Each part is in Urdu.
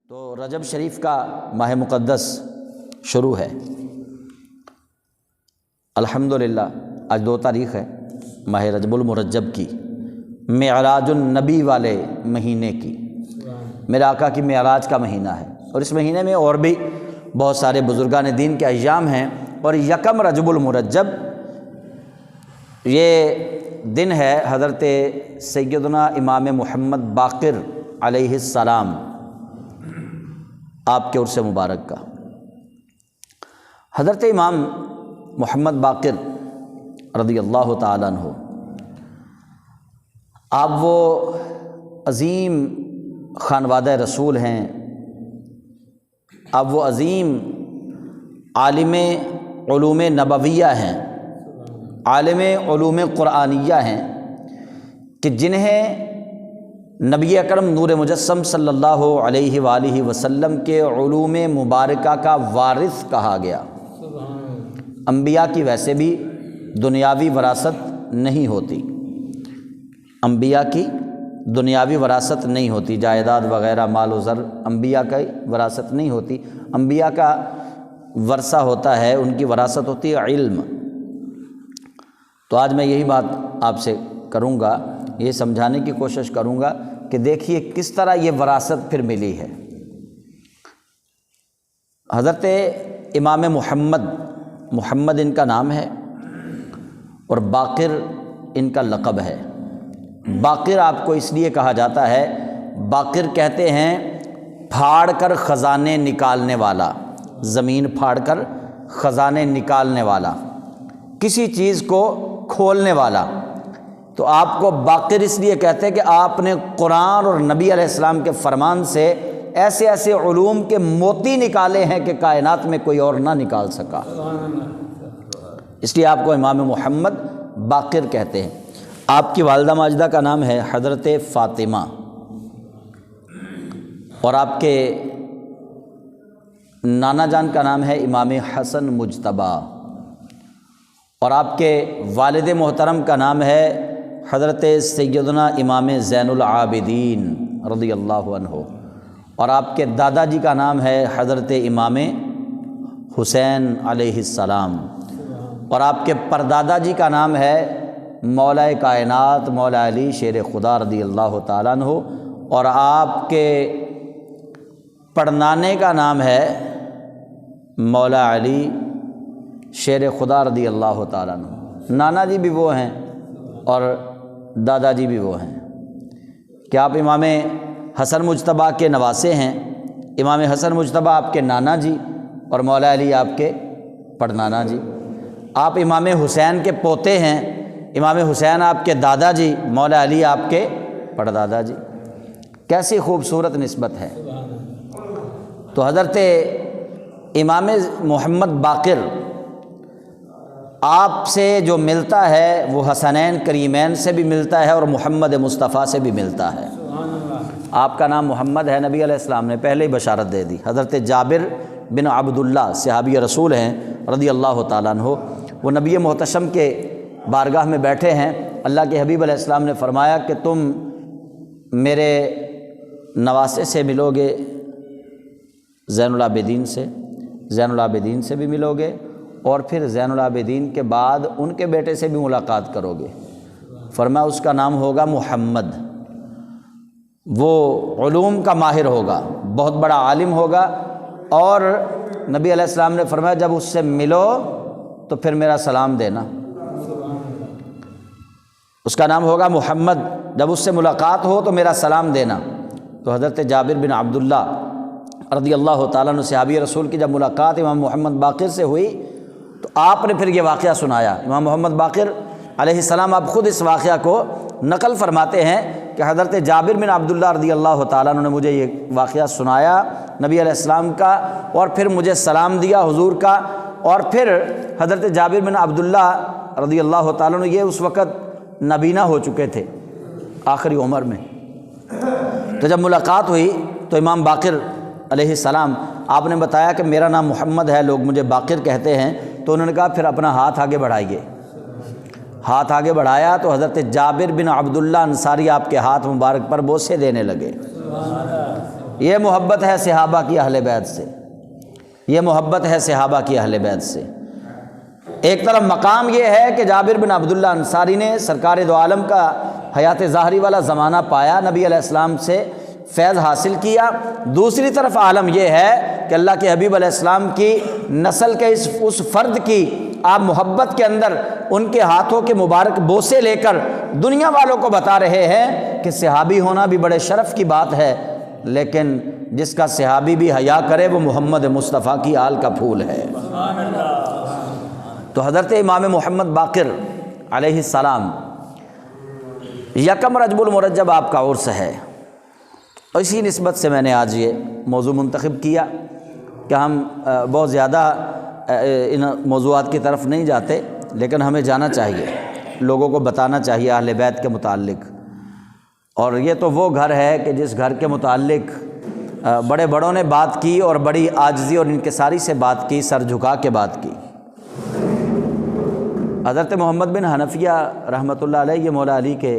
تو رجب شریف کا ماہ مقدس شروع ہے الحمدللہ۔ آج 2 تاریخ ہے ماہ رجب المرجب کی، معراج النبی والے مہینے کی، میرے آقا کی معراج کا مہینہ ہے۔ اور اس مہینے میں اور بھی بہت سارے بزرگان دین کے ایام ہیں، اور یکم رجب المرجب یہ دن ہے حضرت سیدنا امام محمد باقر علیہ السلام آپ کے عرس مبارک کا۔ حضرت امام محمد باقر رضی اللہ تعالیٰ عنہ، آپ وہ عظیم خانوادہ رسول ہیں، آپ وہ عظیم عالم علوم نبویہ ہیں، عالم علوم قرآنیہ ہیں، کہ جنہیں نبی اکرم نور مجسم صلی اللہ علیہ وآلہ وسلم کے علوم مبارکہ کا وارث کہا گیا۔ انبیاء کی ویسے بھی دنیاوی وراثت نہیں ہوتی، انبیاء کی دنیاوی وراثت نہیں ہوتی، جائیداد وغیرہ مال و زر انبیاء کی وراثت نہیں ہوتی۔ انبیاء کا ورثہ ہوتا ہے، ان کی وراثت ہوتی ہے علم۔ تو آج میں یہی بات آپ سے کروں گا، یہ سمجھانے کی کوشش کروں گا کہ دیکھیے کس طرح یہ وراثت پھر ملی ہے۔ حضرت امام محمد ان کا نام ہے، اور باقر ان کا لقب ہے۔ باقر آپ کو اس لیے کہا جاتا ہے، باقر کہتے ہیں پھاڑ کر خزانے نکالنے والا، زمین پھاڑ کر خزانے نکالنے والا، کسی چیز کو کھولنے والا۔ تو آپ کو باقر اس لیے کہتے ہیں کہ آپ نے قرآن اور نبی علیہ السلام کے فرمان سے ایسے ایسے علوم کے موتی نکالے ہیں کہ کائنات میں کوئی اور نہ نکال سکا، اس لیے آپ کو امام محمد باقر کہتے ہیں۔ آپ کی والدہ ماجدہ کا نام ہے حضرت فاطمہ، اور آپ کے نانا جان کا نام ہے امام حسن مجتبیٰ، اور آپ کے والد محترم کا نام ہے حضرت سیدنا امام زین العابدین رضی اللہ عنہ، اور آپ کے دادا جی کا نام ہے حضرت امام حسین علیہ السلام، اور آپ کے پردادا جی کا نام ہے مولا کائنات مولا علی شیر خدا رضی اللہ تعالیٰ عنہ، اور آپ کے پڑنانے کا نام ہے مولا علی شیر خدا رضی اللہ تعالیٰ عنہ۔ نانا جی بھی وہ ہیں اور دادا جی بھی وہ ہیں۔ کیا آپ امام حسن مجتبیٰ کے نواسے ہیں؟ امام حسن مجتبیٰ آپ کے نانا جی، اور مولا علی آپ کے پڑنانا جی۔ آپ امام حسین کے پوتے ہیں، امام حسین آپ کے دادا جی، مولا علی آپ کے پڑدادا جی۔ کیسی خوبصورت نسبت ہے۔ تو حضرت امام محمد باقر آپ سے جو ملتا ہے وہ حسنین کریمین سے بھی ملتا ہے، اور محمد مصطفیٰ سے بھی ملتا ہے۔ آپ کا نام محمد ہے، نبی علیہ السلام نے پہلے ہی بشارت دے دی۔ حضرت جابر بن عبداللہ صحابی رسول ہیں رضی اللہ تعالیٰ عنہ، وہ نبی محتشم کے بارگاہ میں بیٹھے ہیں۔ اللہ کے حبیب علیہ السلام نے فرمایا کہ تم میرے نواسے سے ملو گے، زین العابدین سے بھی ملو گے، اور پھر زین العابدین کے بعد ان کے بیٹے سے بھی ملاقات کرو گے۔ فرمایا اس کا نام ہوگا محمد، وہ علوم کا ماہر ہوگا، بہت بڑا عالم ہوگا، اور نبی علیہ السلام نے فرمایا جب اس سے ملو تو پھر میرا سلام دینا۔ اس کا نام ہوگا محمد، جب اس سے ملاقات ہو تو میرا سلام دینا۔ تو حضرت جابر بن عبداللہ رضی اللہ تعالیٰ عنہ صحابی رسول کی جب ملاقات امام محمد باقر سے ہوئی تو آپ نے پھر یہ واقعہ سنایا۔ امام محمد باقر علیہ السلام آپ خود اس واقعہ کو نقل فرماتے ہیں کہ حضرت جابر بن عبداللہ رضی اللہ تعالیٰ عنہ نے مجھے یہ واقعہ سنایا نبی علیہ السلام کا، اور پھر مجھے سلام دیا حضور کا، اور پھر حضرت جابر بن عبداللہ رضی اللہ تعالیٰ عنہ یہ اس وقت نابینا ہو چکے تھے آخری عمر میں۔ تو جب ملاقات ہوئی تو امام باقر علیہ السلام آپ نے بتایا کہ میرا نام محمد ہے، لوگ مجھے باقر کہتے ہیں۔ تو انہوں نے کہا پھر اپنا ہاتھ آگے بڑھائیے۔ ہاتھ آگے بڑھایا تو حضرت جابر بن عبداللہ انصاری آپ کے ہاتھ مبارک پر بوسے دینے لگے۔ یہ محبت ہے صحابہ کی اہل بیت سے، یہ محبت ہے صحابہ کی اہل بیت سے۔ ایک طرف مقام یہ ہے کہ جابر بن عبداللہ انصاری نے سرکار دو عالم کا حیات ظاہری والا زمانہ پایا، نبی علیہ السلام سے فیض حاصل کیا، دوسری طرف عالم یہ ہے کہ اللہ کے حبیب علیہ السلام کی نسل کے اس فرد کی آپ محبت کے اندر ان کے ہاتھوں کے مبارک بوسے لے کر دنیا والوں کو بتا رہے ہیں کہ صحابی ہونا بھی بڑے شرف کی بات ہے، لیکن جس کا صحابی بھی حیا کرے وہ محمد مصطفیٰ کی آل کا پھول ہے۔ تو حضرت امام محمد باقر علیہ السلام، یکم رجب المرجب آپ کا عرس ہے، اور اسی نسبت سے میں نے آج یہ موضوع منتخب کیا کہ ہم بہت زیادہ ان موضوعات کی طرف نہیں جاتے، لیکن ہمیں جانا چاہیے، لوگوں کو بتانا چاہیے اہل بیت کے متعلق۔ اور یہ تو وہ گھر ہے کہ جس گھر کے متعلق بڑے بڑوں نے بات کی اور بڑی عاجزی اور انکساری سے بات کی، سر جھکا کے بات کی۔ حضرت محمد بن حنفیہ رحمۃ اللہ علیہ یہ مولا علی کے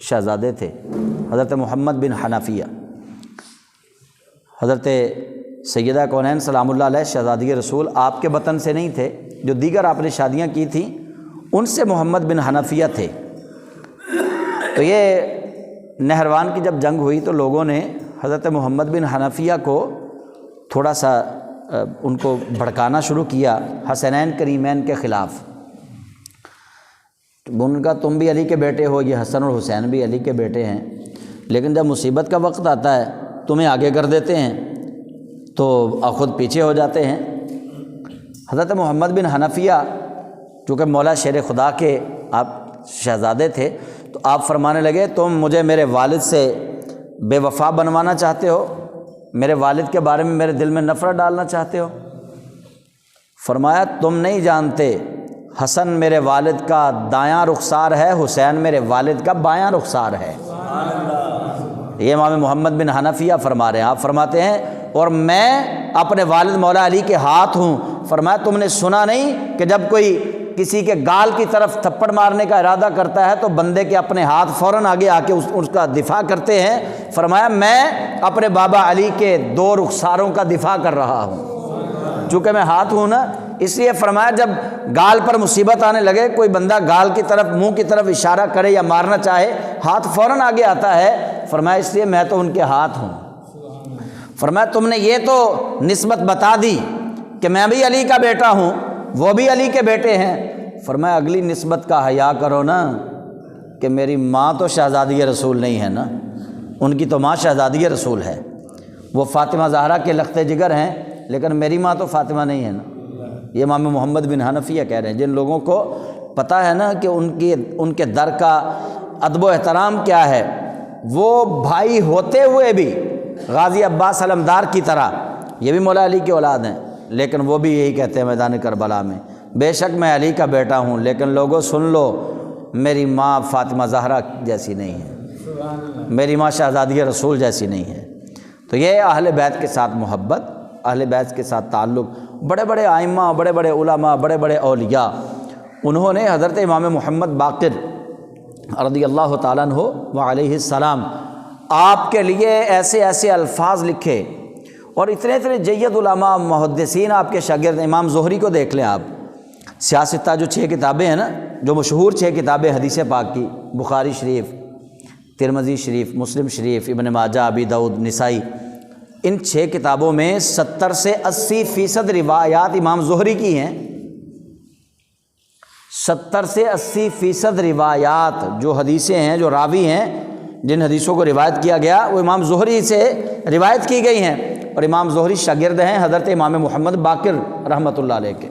شہزادے تھے، حضرت محمد بن حنفیہ۔ حضرت سیدہ کونین سلام اللہ علیہ شہزادی رسول آپ کے وطن سے نہیں تھے، جو دیگر آپ نے شادیاں کی تھیں ان سے محمد بن حنفیہ تھے۔ تو یہ نہروان کی جب جنگ ہوئی تو لوگوں نے حضرت محمد بن حنفیہ کو تھوڑا سا ان کو بھڑکانا شروع کیا حسنین کریمین کے خلاف۔ ان کا تم بھی علی کے بیٹے ہو، یہ حسن اور حسین بھی علی کے بیٹے ہیں، لیکن جب مصیبت کا وقت آتا ہے تمہیں آگے کر دیتے ہیں تو خود پیچھے ہو جاتے ہیں۔ حضرت محمد بن حنفیہ چونکہ مولا شیر خدا کے آپ شہزادے تھے تو آپ فرمانے لگے تم مجھے میرے والد سے بے وفا بنوانا چاہتے ہو، میرے والد کے بارے میں میرے دل میں نفرت ڈالنا چاہتے ہو۔ فرمایا تم نہیں جانتے حسن میرے والد کا دایاں رخسار ہے، حسین میرے والد کا بایاں رخسار ہے۔ یہ امام محمد بن حنفیہ فرما رہے ہیں۔ آپ فرماتے ہیں اور میں اپنے والد مولا علی کے ہاتھ ہوں۔ فرمایا تم نے سنا نہیں کہ جب کوئی کسی کے گال کی طرف تھپڑ مارنے کا ارادہ کرتا ہے تو بندے کے اپنے ہاتھ فوراً آگے آ کے اس کا دفاع کرتے ہیں۔ فرمایا میں اپنے بابا علی کے دو رخساروں کا دفاع کر رہا ہوں، چونکہ میں ہاتھ ہوں نا، اس لیے فرمایا جب گال پر مصیبت آنے لگے، کوئی بندہ گال کی طرف منہ کی طرف اشارہ کرے یا مارنا چاہے، ہاتھ فوراً آگے آتا ہے۔ فرمایا اس لیے میں تو ان کے ہاتھ ہوں۔ فرمایا تم نے یہ تو نسبت بتا دی کہ میں بھی علی کا بیٹا ہوں، وہ بھی علی کے بیٹے ہیں۔ فرمایا اگلی نسبت کا حیا کرو نا، کہ میری ماں تو شہزادی رسول نہیں ہے نا، ان کی تو ماں شہزادی رسول ہے، وہ فاطمہ زہرا کے لخت جگر ہیں، لیکن میری ماں تو فاطمہ نہیں ہے نا۔ یہ امام محمد بن حنفیہ کہہ رہے ہیں، جن لوگوں کو پتہ ہے نا کہ ان کے در کا ادب و احترام کیا ہے، وہ بھائی ہوتے ہوئے بھی غازی عباس علمدار کی طرح، یہ بھی مولا علی کی اولاد ہیں، لیکن وہ بھی یہی کہتے ہیں میدان کربلا میں، بے شک میں علی کا بیٹا ہوں، لیکن لوگوں سن لو میری ماں فاطمہ زہرا جیسی نہیں ہے، میری ماں شہزادی رسول جیسی نہیں ہے۔ تو یہ اہل بیت کے ساتھ محبت، اہل بیت کے ساتھ تعلق۔ بڑے بڑے ائمہ، بڑے بڑے علماء، بڑے بڑے اولیاء، انہوں نے حضرت امام محمد باقر رضی اللہ تعالیٰ عنہ وعلیہ السلام آپ کے لیے ایسے ایسے الفاظ لکھے، اور اتنے اتنے جید علماء محدثین آپ کے شاگرد۔ امام زہری کو دیکھ لیں آپ، سیاستہ جو 6 کتابیں ہیں نا، جو مشہور 6 کتابیں حدیث پاک کی، بخاری شریف، ترمذی شریف، مسلم شریف، ابن ماجہ، ابی داؤد، نسائی، ان 6 کتابوں میں 70 سے 80% روایات امام زہری کی ہیں۔ 70 سے 80% روایات جو حدیثیں ہیں، جو راوی ہیں، جن حدیثوں کو روایت کیا گیا، وہ امام زہری سے روایت کی گئی ہیں، اور امام زہری شاگرد ہیں حضرت امام محمد باقر رحمۃ اللہ علیہ کے۔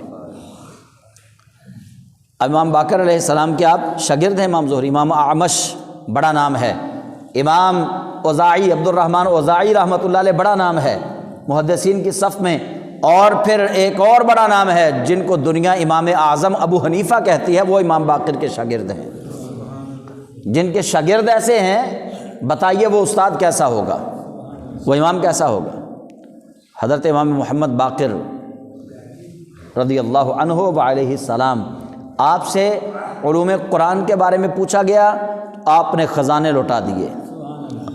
امام باقر علیہ السلام کے آپ شاگرد ہیں امام زہری۔ امام اعمش بڑا نام ہے، امام اوزاعی عبد الرحمن اوزاعی رحمۃ اللہ علیہ بڑا نام ہے محدثین کی صف میں، اور پھر ایک اور بڑا نام ہے جن کو دنیا امام اعظم ابو حنیفہ کہتی ہے، وہ امام باقر کے شاگرد ہیں۔ جن کے شاگرد ایسے ہیں، بتائیے وہ استاد کیسا ہوگا، وہ امام کیسا ہوگا۔ حضرت امام محمد باقر رضی اللہ عنہ وعلیہ السلام، آپ سے علوم قرآن کے بارے میں پوچھا گیا، آپ نے خزانے لوٹا دیے۔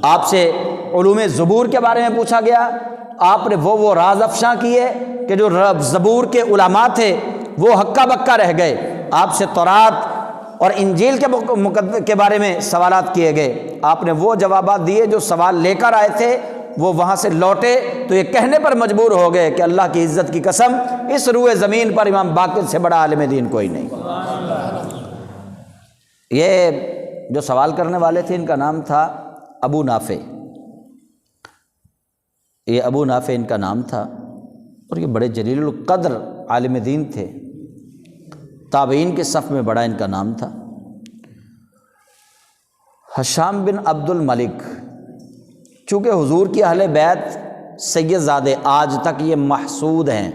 آپ سے علوم زبور کے بارے میں پوچھا گیا، آپ نے وہ راز افشاں کیے کہ جو زبور کے علماء تھے وہ ہکا بکا رہ گئے، آپ سے تورات اور انجیل کے بارے میں سوالات کیے گئے، آپ نے وہ جوابات دیے جو سوال لے کر آئے تھے، وہ وہاں سے لوٹے تو یہ کہنے پر مجبور ہو گئے کہ اللہ کی عزت کی قسم اس روئے زمین پر امام باقر سے بڑا عالم دین کوئی نہیں۔ یہ جو سوال کرنے والے تھے ان کا نام تھا ابو نافع، یہ ابو نافع ان کا نام تھا، اور یہ بڑے جلیل القدر عالم دین تھے، تابعین کے صف میں بڑا ان کا نام تھا۔ ہشام بن عبد الملک، چونکہ حضور کی اہل بیت سید زادے آج تک یہ محسود ہیں،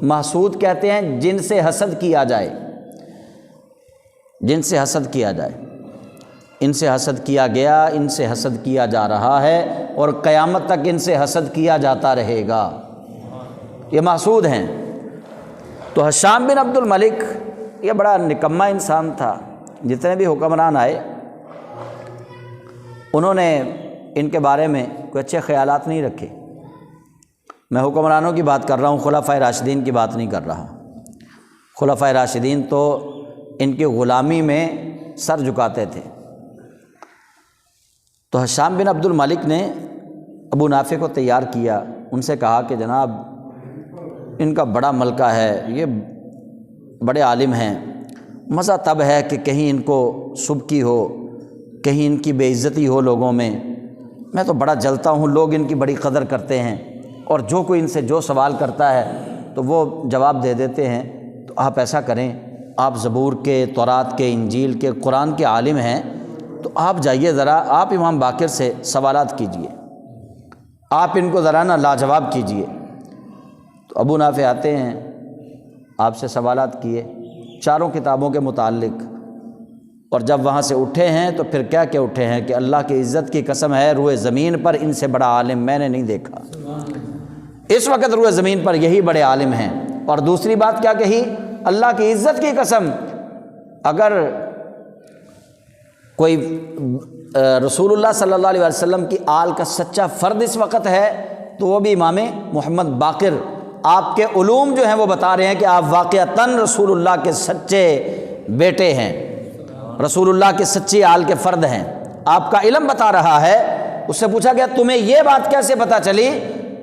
محسود کہتے ہیں جن سے حسد کیا جائے، جن سے حسد کیا جائے، ان سے حسد کیا گیا، ان سے حسد کیا جا رہا ہے، اور قیامت تک ان سے حسد کیا جاتا رہے گا، یہ محسود ہیں۔ تو ہشام بن عبد الملک یہ بڑا نکما انسان تھا، جتنے بھی حکمران آئے انہوں نے ان کے بارے میں کوئی اچھے خیالات نہیں رکھے۔ میں حکمرانوں کی بات کر رہا ہوں، خلفائے راشدین کی بات نہیں کر رہا۔ خلفائے راشدین تو ان کی غلامی میں سر جھکاتے تھے۔ تو ہشام بن عبد الملک نے ابو نافع کو تیار کیا، ان سے کہا کہ جناب ان کا بڑا ملکہ ہے، یہ بڑے عالم ہیں، مزہ تب ہے کہ کہیں ان کو سبکی ہو، کہیں ان کی بے عزتی ہو لوگوں میں تو بڑا جلتا ہوں، لوگ ان کی بڑی قدر کرتے ہیں، اور جو کوئی ان سے جو سوال کرتا ہے تو وہ جواب دے دیتے ہیں۔ تو آپ ایسا کریں، آپ زبور کے، تورات کے، انجیل کے، قرآن کے عالم ہیں، تو آپ جائیے ذرا، آپ امام باقر سے سوالات کیجئے، آپ ان کو ذرا لاجواب کیجئے۔ تو ابو نافع آتے ہیں، آپ سے سوالات کیے چاروں کتابوں کے متعلق، اور جب وہاں سے اٹھے ہیں تو پھر کیا کہ اٹھے ہیں کہ اللہ کی عزت کی قسم ہے، روئے زمین پر ان سے بڑا عالم میں نے نہیں دیکھا، اس وقت روئے زمین پر یہی بڑے عالم ہیں۔ اور دوسری بات کیا کہی؟ اللہ کی عزت کی قسم، اگر کوئی رسول اللہ صلی اللہ علیہ وسلم کی آل کا سچا فرد اس وقت ہے تو وہ بھی امام محمد باقر، آپ کے علوم جو ہیں وہ بتا رہے ہیں کہ آپ واقعتاً رسول اللہ کے سچے بیٹے ہیں، رسول اللہ کے سچی آل کے فرد ہیں، آپ کا علم بتا رہا ہے۔ اس سے پوچھا گیا تمہیں یہ بات کیسے پتہ چلی؟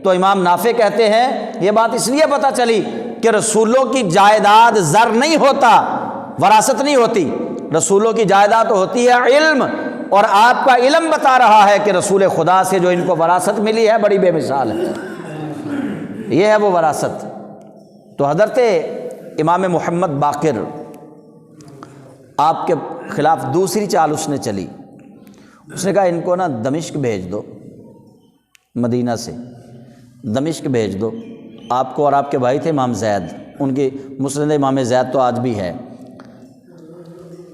تو امام نافع کہتے ہیں یہ بات اس لیے پتہ چلی کہ رسولوں کی جائیداد زر نہیں ہوتا، وراثت نہیں ہوتی، رسولوں کی جائیداد ہوتی ہے علم، اور آپ کا علم بتا رہا ہے کہ رسول خدا سے جو ان کو وراثت ملی ہے بڑی بے مثال ہے، یہ ہے وہ وراثت۔ تو حضرت امام محمد باقر، آپ کے خلاف دوسری چال اس نے چلی، اس نے کہا ان کو دمشق بھیج دو، مدینہ سے دمشق بھیج دو، آپ کو، اور آپ کے بھائی تھے امام زید، ان کی مسند امام زید تو آج بھی ہے۔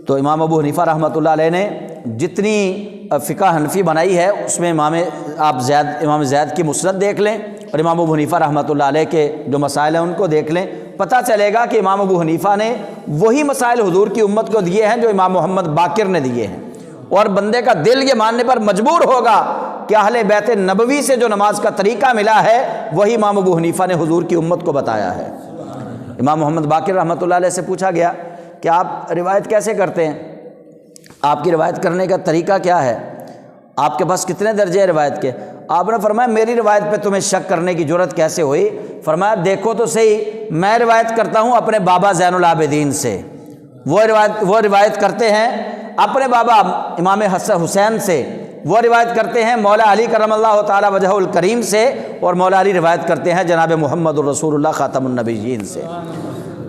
تو امام ابو حنیفہ رحمۃ اللہ علیہ نے جتنی فقہ حنفی بنائی ہے اس میں امام زید کی مسند دیکھ لیں، اور امام ابو حنیفہ رحمۃ اللہ علیہ کے جو مسائل ہیں ان کو دیکھ لیں، پتہ چلے گا کہ امام ابو حنیفہ نے وہی مسائل حضور کی امت کو دیے ہیں جو امام محمد باقر نے دیے ہیں، اور بندے کا دل یہ ماننے پر مجبور ہوگا کہ اہل بیت نبوی سے جو نماز کا طریقہ ملا ہے وہی امام ابو حنیفہ نے حضور کی امت کو بتایا ہے۔ امام محمد باقر رحمۃ اللہ علیہ سے پوچھا گیا کہ آپ روایت کیسے کرتے ہیں، آپ کی روایت کرنے کا طریقہ کیا ہے، آپ کے پاس کتنے درجے ہیں روایت کے؟ آپ نے فرمایا میری روایت پہ تمہیں شک کرنے کی جرت کیسے ہوئی؟ فرمایا دیکھو تو صحیح، میں روایت کرتا ہوں اپنے بابا زین العابدین سے، وہ روایت کرتے ہیں اپنے بابا امام حسین سے، وہ روایت کرتے ہیں مولا علی کرم اللہ تعالی وجہہ الکریم سے، اور مولا علی روایت کرتے ہیں جناب محمد الرسول اللہ خاتم النبیین سے۔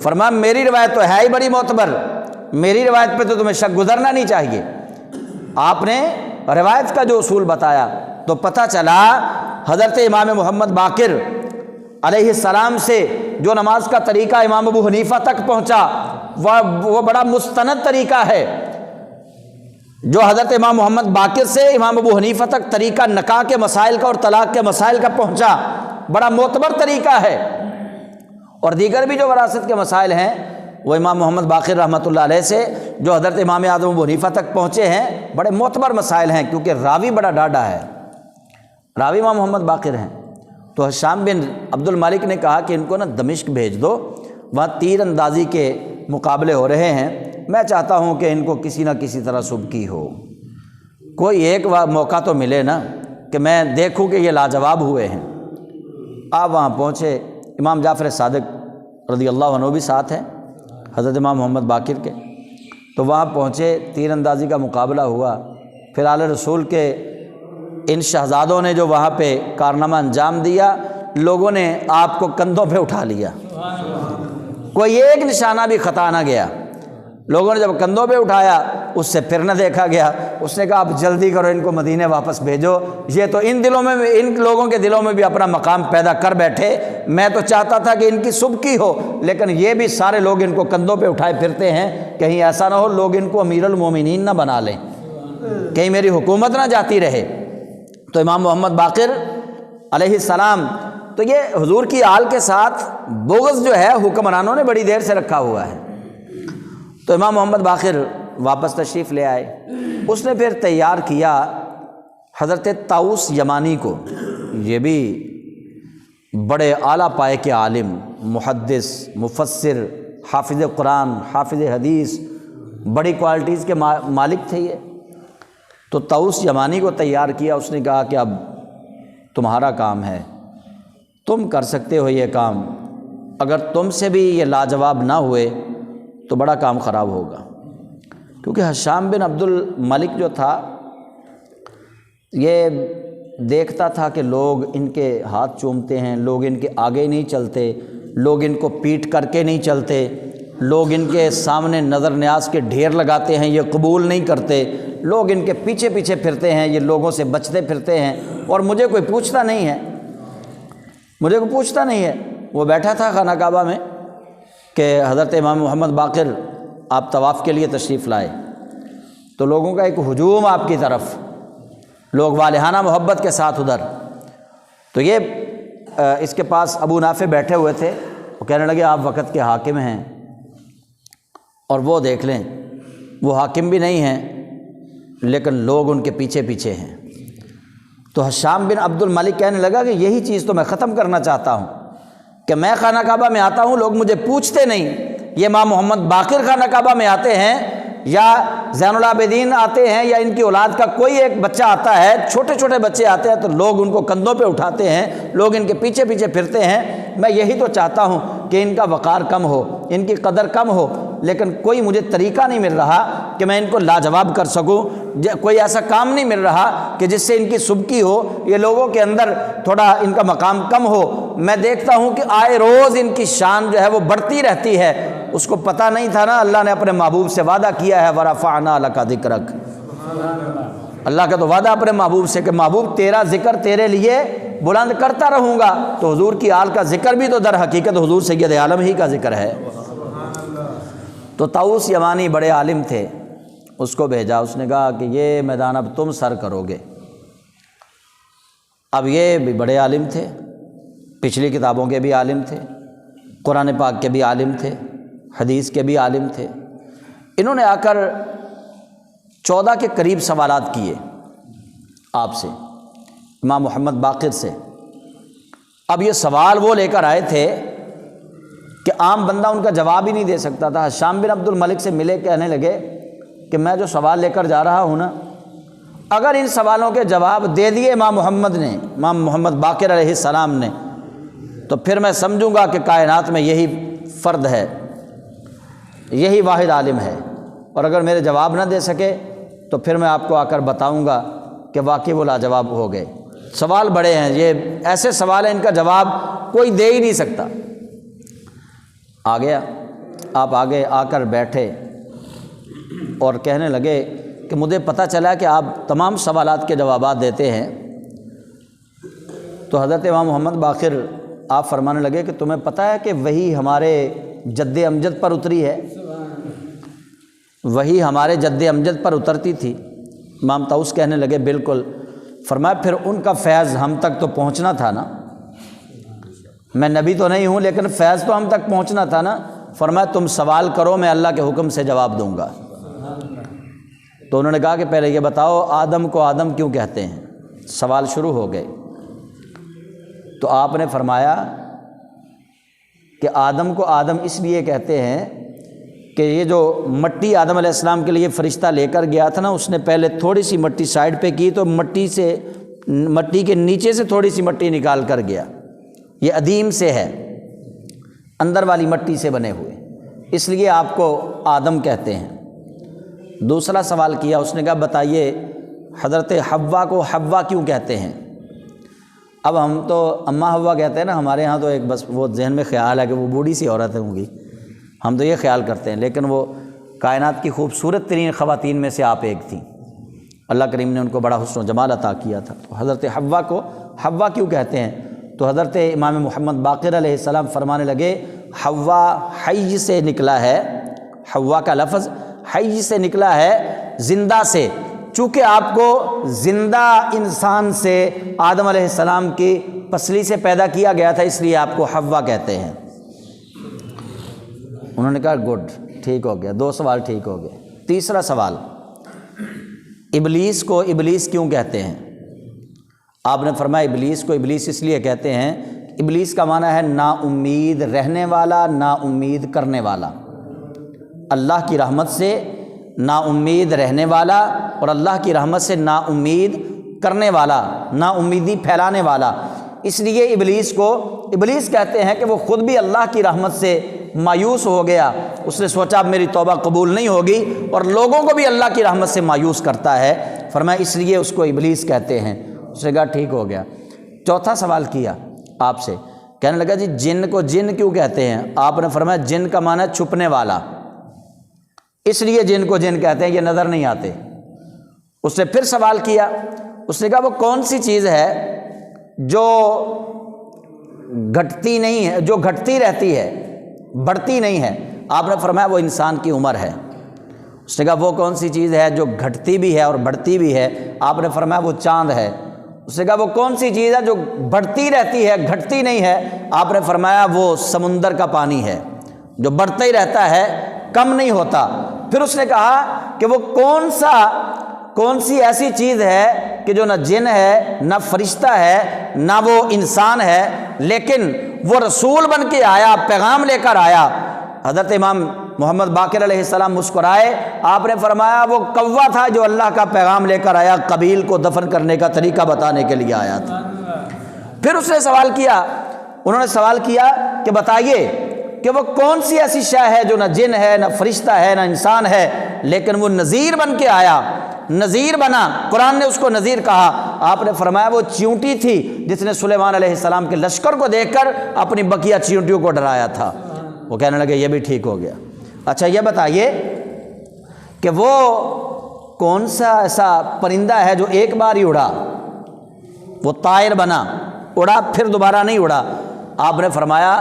فرمایا میری روایت تو ہے ہی بڑی معتبر، میری روایت پہ تو تمہیں شک گزرنا نہیں چاہیے۔ آپ نے روایت کا جو اصول بتایا تو پتہ چلا حضرت امام محمد باقر علیہ السلام سے جو نماز کا طریقہ امام ابو حنیفہ تک پہنچا وہ بڑا مستند طریقہ ہے، جو حضرت امام محمد باقر سے امام ابو حنیفہ تک طریقہ نکاح کے مسائل کا اور طلاق کے مسائل کا پہنچا بڑا معتبر طریقہ ہے، اور دیگر بھی جو وراثت کے مسائل ہیں وہ امام محمد باقر رحمۃ اللہ علیہ سے جو حضرت امام اعظم ابو حنیفہ تک پہنچے ہیں بڑے معتبر مسائل ہیں، کیونکہ راوی بڑا ڈاڈا ہے، راوی امام محمد باقر ہیں۔ تو ہشام بن عبد الملک نے کہا کہ ان کو نا دمشق بھیج دو، وہاں تیر اندازی کے مقابلے ہو رہے ہیں، میں چاہتا ہوں کہ ان کو کسی نہ کسی طرح سبکی ہو، کوئی ایک موقع تو ملے نا کہ میں دیکھوں کہ یہ لاجواب ہوئے ہیں۔ آپ وہاں پہنچے، امام جعفر صادق رضی اللہ عنہ بھی ساتھ ہیں حضرت امام محمد باقر کے، تو وہاں پہنچے، تیر اندازی کا مقابلہ ہوا، پھر اعلی رسول کے ان شہزادوں نے جو وہاں پہ کارنامہ انجام دیا، لوگوں نے آپ کو کندھوں پہ اٹھا لیا، کوئی ایک نشانہ بھی خطا نہ گیا۔ لوگوں نے جب کندھوں پہ اٹھایا، اس سے پھر نہ دیکھا گیا، اس نے کہا آپ جلدی کرو، ان کو مدینے واپس بھیجو، یہ تو ان دلوں میں، ان لوگوں کے دلوں میں بھی اپنا مقام پیدا کر بیٹھے، میں تو چاہتا تھا کہ ان کی سبکی ہو، لیکن یہ بھی سارے لوگ ان کو کندھوں پہ اٹھائے پھرتے ہیں، کہیں ایسا نہ ہو لوگ ان کو امیر المومنین نہ بنا لیں، کہیں میری حکومت نہ جاتی رہے۔ تو امام محمد باقر علیہ السلام، تو یہ حضور کی آل کے ساتھ بغض جو ہے حکمرانوں نے بڑی دیر سے رکھا ہوا ہے۔ تو امام محمد باقر واپس تشریف لے آئے، اس نے پھر تیار کیا حضرت طاؤس یمانی کو، یہ بھی بڑے اعلیٰ پائے کے عالم، محدث، مفسر، حافظ قرآن، حافظ حدیث، بڑی کوالٹیز کے مالک تھے یہ۔ تو طاؤس یمانی کو تیار کیا، اس نے کہا کہ اب تمہارا کام ہے، تم کر سکتے ہو یہ کام، اگر تم سے بھی یہ لاجواب نہ ہوئے تو بڑا کام خراب ہوگا، کیونکہ ہشام بن عبد الملک جو تھا یہ دیکھتا تھا کہ لوگ ان کے ہاتھ چومتے ہیں، لوگ ان کے آگے نہیں چلتے، لوگ ان کو پیٹ کر کے نہیں چلتے، لوگ ان کے سامنے نظر نیاز کے ڈھیر لگاتے ہیں، یہ قبول نہیں کرتے، لوگ ان کے پیچھے پیچھے پھرتے ہیں، یہ لوگوں سے بچتے پھرتے ہیں، اور مجھے کوئی پوچھتا نہیں ہے، مجھے کوئی پوچھتا نہیں ہے۔ وہ بیٹھا تھا خانہ کعبہ میں کہ حضرت امام محمد باقر آپ طواف کے لیے تشریف لائے، تو لوگوں کا ایک ہجوم آپ کی طرف، لوگ والہانہ محبت کے ساتھ ادھر، تو یہ اس کے پاس ابو نافع بیٹھے ہوئے تھے، وہ کہنے لگے آپ وقت کے حاکم ہیں، اور وہ دیکھ لیں وہ حاکم بھی نہیں ہیں لیکن لوگ ان کے پیچھے پیچھے ہیں۔ تو ہشام بن عبد الملک کہنے لگا کہ یہی چیز تو میں ختم کرنا چاہتا ہوں کہ میں خانہ کعبہ میں آتا ہوں، لوگ مجھے پوچھتے نہیں، یہ امام محمد باقر خانہ کعبہ میں آتے ہیں یا زین العابدین آتے ہیں یا ان کی اولاد کا کوئی ایک بچہ آتا ہے، چھوٹے چھوٹے بچے آتے ہیں تو لوگ ان کو کندھوں پہ اٹھاتے ہیں، لوگ ان کے پیچھے پیچھے پھرتے ہیں، میں یہی تو چاہتا ہوں کہ ان کا وقار کم ہو، ان کی قدر کم ہو، لیکن کوئی مجھے طریقہ نہیں مل رہا کہ میں ان کو لاجواب کر سکوں، کوئی ایسا کام نہیں مل رہا کہ جس سے ان کی سبکی ہو، یہ لوگوں کے اندر تھوڑا ان کا مقام کم ہو۔ میں دیکھتا ہوں کہ آئے روز ان کی شان جو ہے وہ بڑھتی رہتی ہے۔ اس کو پتہ نہیں تھا نا، اللہ نے اپنے محبوب سے وعدہ کیا ہے وَرَفَعْنَا لَكَ ذِكْرَكَ، اللہ کا تو وعدہ اپنے محبوب سے کہ محبوب تیرا ذکر تیرے لیے بلند کرتا رہوں گا، تو حضور کی آل کا ذکر بھی تو در حقیقت حضور سید عالم ہی کا ذکر ہے۔ تو طاؤس یمانی بڑے عالم تھے، اس کو بھیجا، اس نے کہا کہ یہ میدان اب تم سر کرو گے۔ اب یہ بھی بڑے عالم تھے، پچھلی کتابوں کے بھی عالم تھے، قرآن پاک کے بھی عالم تھے، حدیث کے بھی عالم تھے۔ انہوں نے آ کر 14 کے قریب سوالات کیے آپ سے، امام محمد باقر سے۔ اب یہ سوال وہ لے کر آئے تھے کہ عام بندہ ان کا جواب ہی نہیں دے سکتا تھا۔ ہشام بن عبد الملک سے ملے، کہنے لگے کہ میں جو سوال لے کر جا رہا ہوں نا، اگر ان سوالوں کے جواب دے دیے امام محمد نے، امام محمد باقر علیہ السلام نے، تو پھر میں سمجھوں گا کہ کائنات میں یہی فرد ہے، یہی واحد عالم ہے، اور اگر میرے جواب نہ دے سکے تو پھر میں آپ کو آ کر بتاؤں گا کہ واقعی وہ لاجواب ہو گئے۔ سوال بڑے ہیں، یہ ایسے سوال ہیں ان کا جواب کوئی دے ہی نہیں سکتا۔ آ گیا، آپ آگے آ کر بیٹھے اور کہنے لگے کہ مجھے پتہ چلا کہ آپ تمام سوالات کے جوابات دیتے ہیں۔ تو حضرت امام محمد باقر آپ فرمانے لگے کہ تمہیں پتہ ہے کہ وہی ہمارے جد امجد پر اتری ہے، وہی ہمارے جد امجد پر اترتی تھی۔ امام طاؤس کہنے لگے بالکل۔ فرمایا پھر ان کا فیض ہم تک تو پہنچنا تھا نا، میں نبی تو نہیں ہوں لیکن فیض تو ہم تک پہنچنا تھا نا۔ فرمایا تم سوال کرو، میں اللہ کے حکم سے جواب دوں گا۔ تو انہوں نے کہا کہ پہلے یہ بتاؤ آدم کو آدم کیوں کہتے ہیں؟ سوال شروع ہو گئے۔ تو آپ نے فرمایا کہ آدم کو آدم اس لیے کہتے ہیں کہ یہ جو مٹی آدم علیہ السلام کے لیے فرشتہ لے کر گیا تھا نا، اس نے پہلے تھوڑی سی مٹی سائڈ پہ کی تو مٹی کے نیچے سے تھوڑی سی مٹی نکال کر گیا۔ یہ ادیم سے ہے، اندر والی مٹی سے بنے ہوئے، اس لیے آپ کو آدم کہتے ہیں۔ دوسرا سوال کیا، اس نے کہا بتائیے حضرت حوا کو حوا کیوں کہتے ہیں؟ اب ہم تو اماں حوا کہتے ہیں نا، ہمارے ہاں تو ایک بس وہ ذہن میں خیال ہے کہ وہ بوڑھی سی عورت ہوں گی، ہم تو یہ خیال کرتے ہیں، لیکن وہ کائنات کی خوبصورت ترین خواتین میں سے آپ ایک تھیں۔ اللہ کریم نے ان کو بڑا حسن و جمال عطا کیا تھا۔ تو حضرت حوا کو حوا کیوں کہتے ہیں؟ تو حضرت امام محمد باقر علیہ السلام فرمانے لگے حوا حی سے نکلا ہے، حوا کا لفظ حی سے نکلا ہے، زندہ سے، چونکہ آپ کو زندہ انسان سے آدم علیہ السلام کی پسلی سے پیدا کیا گیا تھا، اس لیے آپ کو حوا کہتے ہیں۔ انہوں نے کہا گڈ، ٹھیک ہو گیا، 2 سوال ٹھیک ہو گئے۔ تیسرا سوال، ابلیس کو ابلیس کیوں کہتے ہیں؟ آپ نے فرمایا ابلیس کو ابلیس اس لیے کہتے ہیں، ابلیس کا معنی ہے نا امید رہنے والا، نا امید کرنے والا۔ اللہ کی رحمت سے نا امید رہنے والا اور اللہ کی رحمت سے نا امید کرنے والا، نا امیدی پھیلانے والا۔ اس لیے ابلیس کو ابلیس کہتے ہیں کہ وہ خود بھی اللہ کی رحمت سے مایوس ہو گیا، اس نے سوچا اب میری توبہ قبول نہیں ہوگی، اور لوگوں کو بھی اللہ کی رحمت سے مایوس کرتا ہے، فرمایا اس لیے اس کو ابلیس کہتے ہیں۔ اس نے کہا ٹھیک ہو گیا۔ چوتھا سوال کیا آپ سے، کہنے لگا جی جن کو جن کیوں کہتے ہیں؟ آپ نے فرمایا جن کا معنی ہے چھپنے والا، اس لیے جن کو جن کہتے ہیں، یہ نظر نہیں آتے۔ اس نے پھر سوال کیا، اس نے کہا وہ کون سی چیز ہے جو گھٹتی نہیں ہے، جو گھٹتی رہتی ہے، بڑھتی نہیں ہے؟ آپ نے فرمایا وہ انسان کی عمر ہے۔ اس نے کہا وہ کون سی چیز ہے جو گھٹتی بھی ہے اور بڑھتی بھی ہے؟ آپ نے فرمایا وہ چاند ہے۔ اس نے کہا وہ کون سی چیز ہے جو بڑھتی رہتی ہے گھٹتی نہیں ہے؟ آپ نے فرمایا وہ سمندر کا پانی ہے، جو بڑھتا ہی رہتا ہے، کم نہیں ہوتا۔ پھر اس نے کہا کہ وہ کون سی ایسی چیز ہے کہ جو نہ جن ہے، نہ فرشتہ ہے، نہ وہ انسان ہے، لیکن وہ رسول بن کے آیا، پیغام لے کر آیا۔ حضرت امام محمد باقر علیہ السلام مسکرائے، آپ نے فرمایا وہ کوا تھا جو اللہ کا پیغام لے کر آیا، قبیل کو دفن کرنے کا طریقہ بتانے کے لیے آیا تھا۔ پھر اس نے سوال کیا، انہوں نے سوال کیا کہ بتائیے کہ وہ کون سی ایسی شے ہے جو نہ جن ہے، نہ فرشتہ ہے، نہ انسان ہے، لیکن وہ نذیر بن کے آیا، نذیر بنا، قرآن نے اس کو نذیر کہا۔ آپ نے فرمایا وہ چیونٹی تھی جس نے سلیمان علیہ السلام کے لشکر کو دیکھ کر اپنی بقیہ چیونٹیوں کو ڈرایا تھا۔ وہ کہنے لگے یہ بھی ٹھیک ہو گیا۔ اچھا یہ بتائیے کہ وہ کون سا ایسا پرندہ ہے جو ایک بار ہی اڑا، وہ طائر بنا، اڑا پھر دوبارہ نہیں اڑا؟ آپ نے فرمایا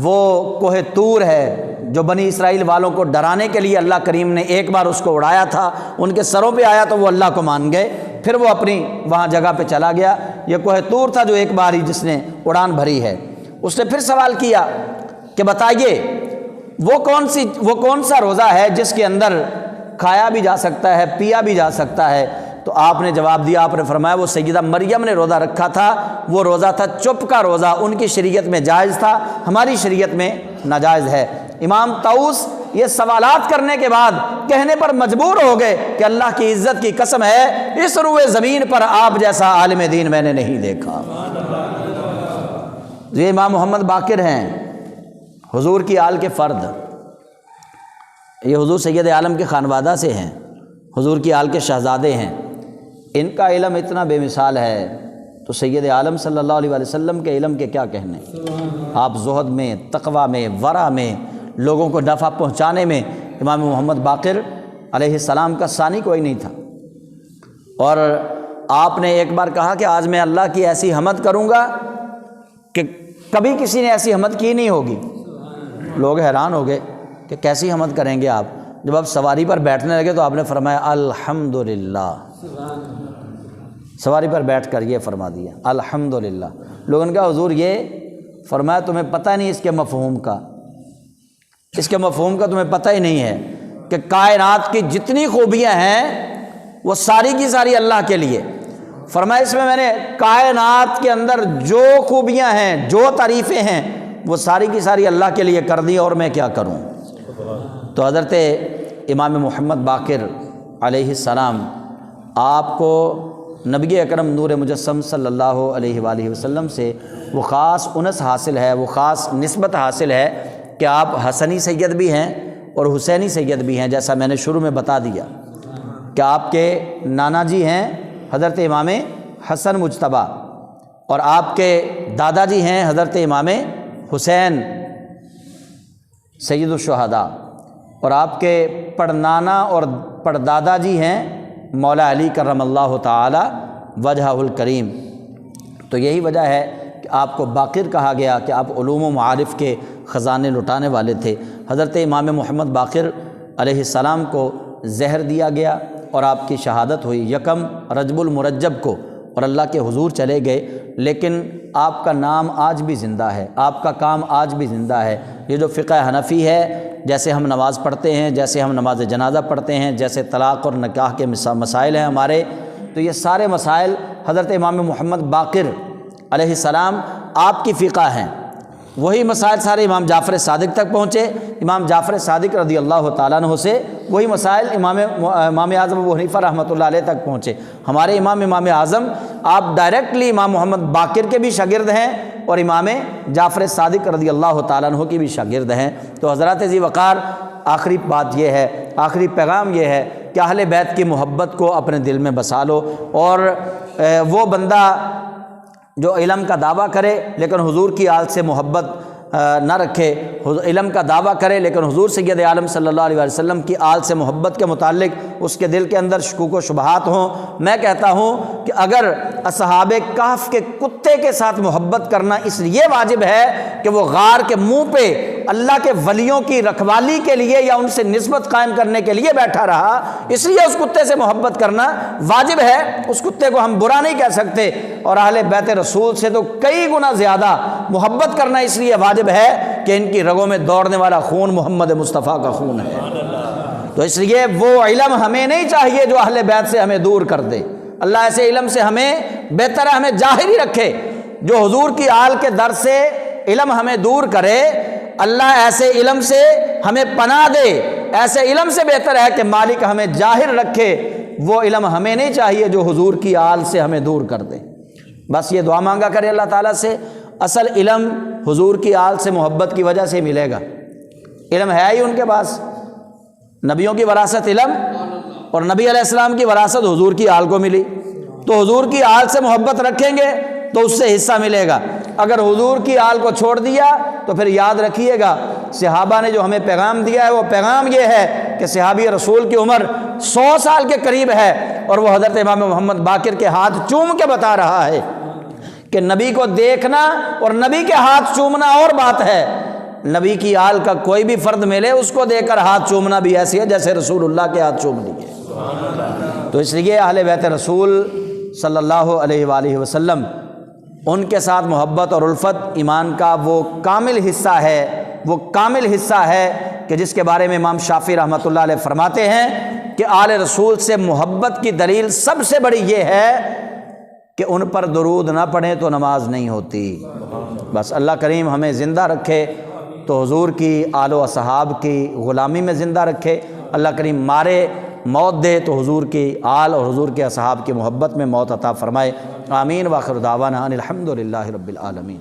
وہ کوہ طور ہے، جو بنی اسرائیل والوں کو ڈرانے کے لیے اللہ کریم نے ایک بار اس کو اڑایا تھا، ان کے سروں پہ آیا تو وہ اللہ کو مان گئے، پھر وہ اپنی وہاں جگہ پہ چلا گیا۔ یہ کوہ طور تھا جو ایک بار ہی جس نے اڑان بھری ہے۔ اس نے پھر سوال کیا کہ بتائیے وہ کون سا روزہ ہے جس کے اندر کھایا بھی جا سکتا ہے، پیا بھی جا سکتا ہے؟ تو آپ نے جواب دیا، آپ نے فرمایا وہ سیدہ مریم نے روزہ رکھا تھا، وہ روزہ تھا چپ کا روزہ، ان کی شریعت میں جائز تھا، ہماری شریعت میں ناجائز ہے۔ امام طاؤس یہ سوالات کرنے کے بعد کہنے پر مجبور ہو گئے کہ اللہ کی عزت کی قسم ہے اس روئے زمین پر آپ جیسا عالم دین میں نے نہیں دیکھا۔ یہ امام محمد باقر ہیں، حضور کی آل کے فرد، یہ حضور سید عالم کے خانوادہ سے ہیں، حضور کی آل کے شہزادے ہیں۔ ان کا علم اتنا بے مثال ہے تو سید عالم صلی اللہ علیہ وسلم کے علم کے کیا کہنے۔ آپ زہد میں، تقوی میں، ورع میں، لوگوں کو نفع پہنچانے میں امام محمد باقر علیہ السلام کا ثانی کوئی نہیں تھا۔ اور آپ نے ایک بار کہا کہ آج میں اللہ کی ایسی حمد کروں گا کہ کبھی کسی نے ایسی حمد کی نہیں ہوگی۔ لوگ حیران ہو گئے کہ کیسی حمد کریں گے آپ؟ جب آپ سواری پر بیٹھنے لگے تو آپ نے فرمایا الحمدللہ، سواری پر بیٹھ کر یہ فرما دیا الحمدللہ۔ لوگوں نے کہا حضور یہ فرمایا تمہیں پتہ نہیں اس کے مفہوم کا، اس کے مفہوم کا تمہیں پتہ ہی نہیں ہے کہ کائنات کی جتنی خوبیاں ہیں وہ ساری کی ساری اللہ کے لیے۔ فرمایا اس میں نے کائنات کے اندر جو خوبیاں ہیں، جو تعریفیں ہیں، وہ ساری کی ساری اللہ کے لیے کر دی، اور میں کیا کروں۔ تو حضرت امام محمد باقر علیہ السلام آپ کو نبی اکرم نور مجسم صلی اللہ علیہ وآلہ وسلم سے وہ خاص انس حاصل ہے، وہ خاص نسبت حاصل ہے کہ آپ حسنی سید بھی ہیں اور حسینی سید بھی ہیں، جیسا میں نے شروع میں بتا دیا کہ آپ کے نانا جی ہیں حضرت امام حسن مجتبیٰ، اور آپ کے دادا جی ہیں حضرت امام حسین سید الشہداء، اور آپ کے پڑنانا اور پڑدادا جی ہیں مولا علی کرم اللہ تعالی وجہہ الکریم۔ تو یہی وجہ ہے کہ آپ کو باقر کہا گیا کہ آپ علوم و معارف کے خزانے لٹانے والے تھے۔ حضرت امام محمد باقر علیہ السلام کو زہر دیا گیا اور آپ کی شہادت ہوئی یکم رجب المرجب کو، اور اللہ کے حضور چلے گئے، لیکن آپ کا نام آج بھی زندہ ہے، آپ کا کام آج بھی زندہ ہے۔ یہ جو فقہ حنفی ہے، جیسے ہم نماز پڑھتے ہیں، جیسے ہم نماز جنازہ پڑھتے ہیں، جیسے طلاق اور نکاح کے مسائل ہیں ہمارے، تو یہ سارے مسائل حضرت امام محمد باقر علیہ السلام آپ کی فقہ ہیں۔ وہی مسائل سارے امام جعفر صادق تک پہنچے، امام جعفر صادق رضی اللہ تعالیٰ عنہ سے وہی مسائل امام اعظم ابو حنیفہ رحمۃ اللہ علیہ تک پہنچے۔ ہمارے امام اعظم آپ ڈائریکٹلی امام محمد باقر کے بھی شاگرد ہیں اور امام جعفر صادق رضی اللہ تعالیٰ عنہ کی بھی شاگرد ہیں۔ تو حضرات ذی وقار، آخری بات یہ ہے، آخری پیغام یہ ہے کہ اہل بیت کی محبت کو اپنے دل میں بسا لو، اور وہ بندہ جو علم کا دعویٰ کرے لیکن حضور کی آل سے محبت نہ رکھے، علم کا دعویٰ کرے لیکن حضور سید عالم صلی اللہ علیہ وسلم کی آل سے محبت کے متعلق اس کے دل کے اندر شکوک و شبہات ہوں، میں کہتا ہوں کہ اگر اصحاب کہف کے کتے کے ساتھ محبت کرنا اس لیے واجب ہے کہ وہ غار کے منہ پہ اللہ کے ولیوں کی رکھوالی کے لیے یا ان سے نسبت قائم کرنے کے لیے بیٹھا رہا، اس لیے اس کتے سے محبت کرنا واجب ہے، اس کتے کو ہم برا نہیں کہہ سکتے، اور اہل بیت رسول سے تو کئی گنا زیادہ محبت کرنا اس لیے واجب ہے کہ ان کی رگوں میں دوڑنے والا خون محمد مصطفیٰ کا خون ہے۔ تو اس لیے وہ علم ہمیں نہیں چاہیے جو اہل بیت سے ہمیں دور کر دے۔ اللہ ایسے علم سے ہمیں بہتر ہے ہمیں جاہر ہی رکھے، جو حضور کی آل کے در سے علم ہمیں دور کرے، اللہ ایسے علم سے ہمیں پناہ دے۔ ایسے علم سے بہتر ہے کہ مالک ہمیں جاہر رکھے، وہ علم ہمیں نہیں چاہیے جو حضور کی آل سے ہمیں دور کر دے۔ بس یہ دعا مانگا کرے اللہ تعالیٰ سے، اصل علم حضور کی آل سے محبت کی وجہ سے ملے گا۔ علم ہے ہی ان کے پاس، نبیوں کی وراثت علم، اور نبی علیہ السلام کی وراثت حضور کی آل کو ملی، تو حضور کی آل سے محبت رکھیں گے تو اس سے حصہ ملے گا۔ اگر حضور کی آل کو چھوڑ دیا تو پھر یاد رکھیے گا، صحابہ نے جو ہمیں پیغام دیا ہے وہ پیغام یہ ہے کہ صحابی رسول کی عمر 100 سال کے قریب ہے، اور وہ حضرت امام محمد باقر کے ہاتھ چوم کے بتا رہا ہے کہ نبی کو دیکھنا اور نبی کے ہاتھ چومنا اور بات ہے، نبی کی آل کا کوئی بھی فرد ملے اس کو دیکھ کر ہاتھ چومنا بھی ایسی ہے جیسے رسول اللہ کے ہاتھ چوم لیے۔ تو اس لیے اہل بیت رسول صلی اللہ علیہ وآلہ وسلم، ان کے ساتھ محبت اور الفت ایمان کا وہ کامل حصہ ہے، وہ کامل حصہ ہے کہ جس کے بارے میں امام شافعی رحمۃ اللہ علیہ فرماتے ہیں کہ آل رسول سے محبت کی دلیل سب سے بڑی یہ ہے کہ ان پر درود نہ پڑھیں تو نماز نہیں ہوتی۔ بس اللہ کریم ہمیں زندہ رکھے تو حضور کی آل و اصحاب کی غلامی میں زندہ رکھے، اللہ کریم مارے موت دے تو حضور کی آل اور حضور کے اصحاب کی محبت میں موت عطا فرمائے۔ آمین۔ وآخر دعوانا ان الحمد للہ رب العالمین۔